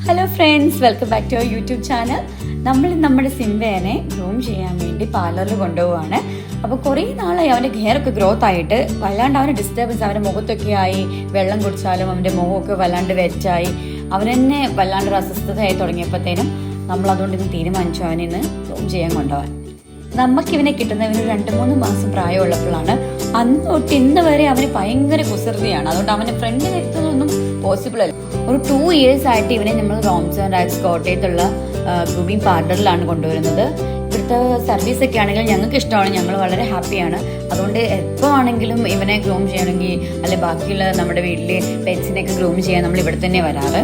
Hello friends, welcome back to our YouTube channel. നമ്മൾ നമ്മുടെ സിംബേനെ groom ചെയ്യാൻ വേണ്ടി പാർലറിൽ കൊണ്ടുപോവാണ്. അപ്പോൾ കുറേ നാളായി അവൻ്റെ ഹെയറൊക്കെ ഗ്രോത്ത് ആയിട്ട് വല്ലാണ്ട് അവന് ഡിസ്റ്റർബൻസ്, അവൻ്റെ മുഖത്തൊക്കെ ആയി. വെള്ളം കുടിച്ചാലും അവൻ്റെ മുഖമൊക്കെ വല്ലാണ്ട് വെറ്റായി, അവൻ തന്നെ വല്ലാണ്ട് അസ്വസ്ഥതയായി തുടങ്ങിയപ്പോഴത്തേനും നമ്മളതുകൊണ്ട് ഇന്ന് തീരുമാനിച്ചു അവനിന്ന് ഗ്രൂം ചെയ്യാൻ കൊണ്ടുപോകാൻ. നമുക്കിവനെ കിട്ടുന്നവന് 2-3 മാസം പ്രായമുള്ളപ്പോഴാണ്. അന്ന് തൊട്ട് ഇന്ന് വരെ അവന് ഭയങ്കര കുസൃതിയാണ്. അതുകൊണ്ട് അവൻ്റെ ഫ്രണ്ടിൽ എത്തുന്നതൊന്നും പോസിബിൾ അല്ല. ഒരു 2 years ആയിട്ട് ഇവനെ നമ്മൾ റോംസ് ആൻഡ് റാക്സ് കോട്ടയത്തുള്ള ഗ്രൂമിങ് പാർലറിലാണ് കൊണ്ടുവരുന്നത്. ഇവിടുത്തെ സർവീസ് ഒക്കെ ആണെങ്കിലും ഞങ്ങൾക്ക് ഇഷ്ടമാണ്, ഞങ്ങൾ വളരെ ഹാപ്പിയാണ്. അതുകൊണ്ട് എപ്പോൾ ആണെങ്കിലും ഇവനെ ഗ്രൂം ചെയ്യണമെങ്കിൽ അല്ലെ ബാക്കിയുള്ള നമ്മുടെ വീട്ടിലെ പെറ്റ്സിനെയൊക്കെ ഗ്രൂം ചെയ്യാൻ നമ്മൾ ഇവിടെ തന്നെ വരാറ്.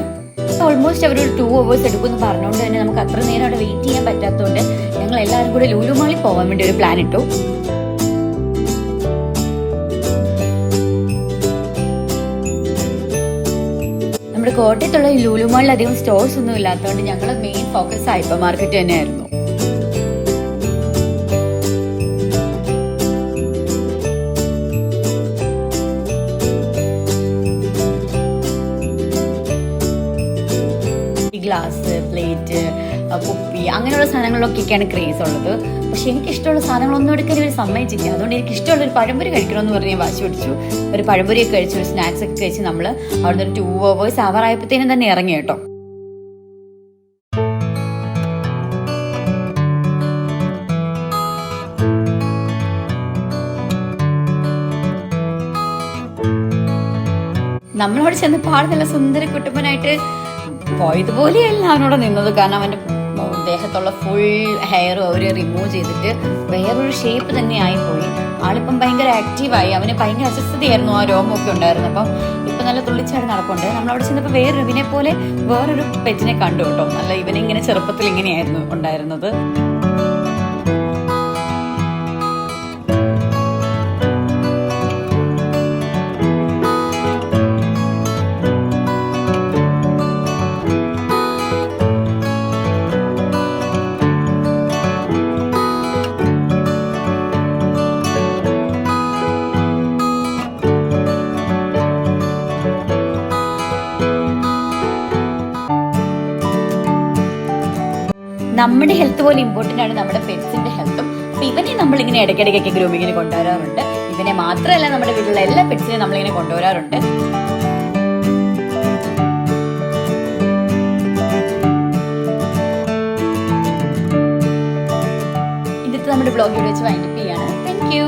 ഓൾമോസ്റ്റ് അവർ ഒരു 2 hours എടുക്കുമെന്ന് പറഞ്ഞുകൊണ്ട് തന്നെ നമുക്ക് അത്ര നേരം അവിടെ വെയിറ്റ് ചെയ്യാൻ പറ്റാത്തതുകൊണ്ട് ഞങ്ങൾ എല്ലാവരും കൂടെ ലുലു മാളിൽ പോകാൻ വേണ്ടി ഒരു പ്ലാൻ ഇട്ടു. നമ്മുടെ കോട്ടയത്തുള്ള ഈ ലുലു മാളിൽ അധികം സ്റ്റോഴ്സ് ഒന്നും ഇല്ലാത്തതുകൊണ്ട് ഞങ്ങൾ മെയിൻ ഫോക്കസ് ഹൈപ്പർ മാർക്കറ്റ് തന്നെയായിരുന്നു. ഗ്ലാസ്, പ്ലേറ്റ്, കുപ്പി അങ്ങനെയുള്ള സാധനങ്ങളിലൊക്കെയാണ് ക്രേസ് ഉള്ളത്. പക്ഷെ എനിക്കിഷ്ടമുള്ള സാധനങ്ങളൊന്നും എടുക്കാൻ ഇവർ സമ്മതിച്ചില്ല. അതുകൊണ്ട് എനിക്ക് ഇഷ്ടമുള്ള ഒരു പഴംപൊരി കഴിക്കണമെന്ന് പറഞ്ഞ് ഞാൻ വാശി പിടിച്ചു. ഒരു പഴംപൊരിയൊക്കെ കഴിച്ചു, ഒരു സ്നാക്സ് ഒക്കെ കഴിച്ച് നമ്മൾ അവിടുന്ന് ഒരു 2 hours ആവാറായപ്പോഴത്തേനും തന്നെ ഇറങ്ങി കേട്ടോ. നമ്മളോട് ചെന്ന് പാട് നല്ല സുന്ദര കുട്ടുമ്പനായിട്ട് പോയതുപോലെയല്ല അവനോട് നിന്നത്. കാരണം അവൻ്റെ ദേഹത്തുള്ള ഫുൾ ഹെയർ അവർ റിമൂവ് ചെയ്തിട്ട് വേറൊരു ഷേപ്പ് തന്നെ ആയിപ്പോയി. ആളിപ്പം ഭയങ്കര ആക്റ്റീവായി. അവന് ഭയങ്കര അസ്വസ്ഥതയായിരുന്നു, ആ രോമമൊക്കെ ഉണ്ടായിരുന്നു. അപ്പം ഇപ്പം നല്ല തുള്ളിച്ചാടി നടപ്പുണ്ട്. നമ്മളവിടെ ചെന്നപ്പോൾ ഇവനെ പോലെ വേറൊരു പെറ്റിനെ കണ്ടു കേട്ടോ. നല്ല ഇവനെ ഇങ്ങനെ ചെറുപ്പത്തിൽ ഇങ്ങനെയായിരുന്നു ഉണ്ടായിരുന്നത്. നമ്മുടെ ഹെൽത്ത് പോലെ ഇമ്പോർട്ടൻ്റ് ആണ് നമ്മുടെ പെറ്റ്സിന്റെ ഹെൽത്തും. അപ്പൊ ഇവനെ നമ്മളിങ്ങനെ ഇടയ്ക്കിടയ്ക്കൊക്കെ ഗ്രൂമിങ്ങിന് കൊണ്ടുവരാറുണ്ട്. ഇവനെ മാത്രമല്ല, നമ്മുടെ വീട്ടിലുള്ള എല്ലാ പെറ്റ്സിനെയും നമ്മളിങ്ങനെ കൊണ്ടുവരാറുണ്ട്. ഇന്നത്തെ നമ്മുടെ ബ്ലോഗ് ഇവിടെ വെച്ച് വൈൻഡപ്പ് ചെയ്യാണ്. Thank you.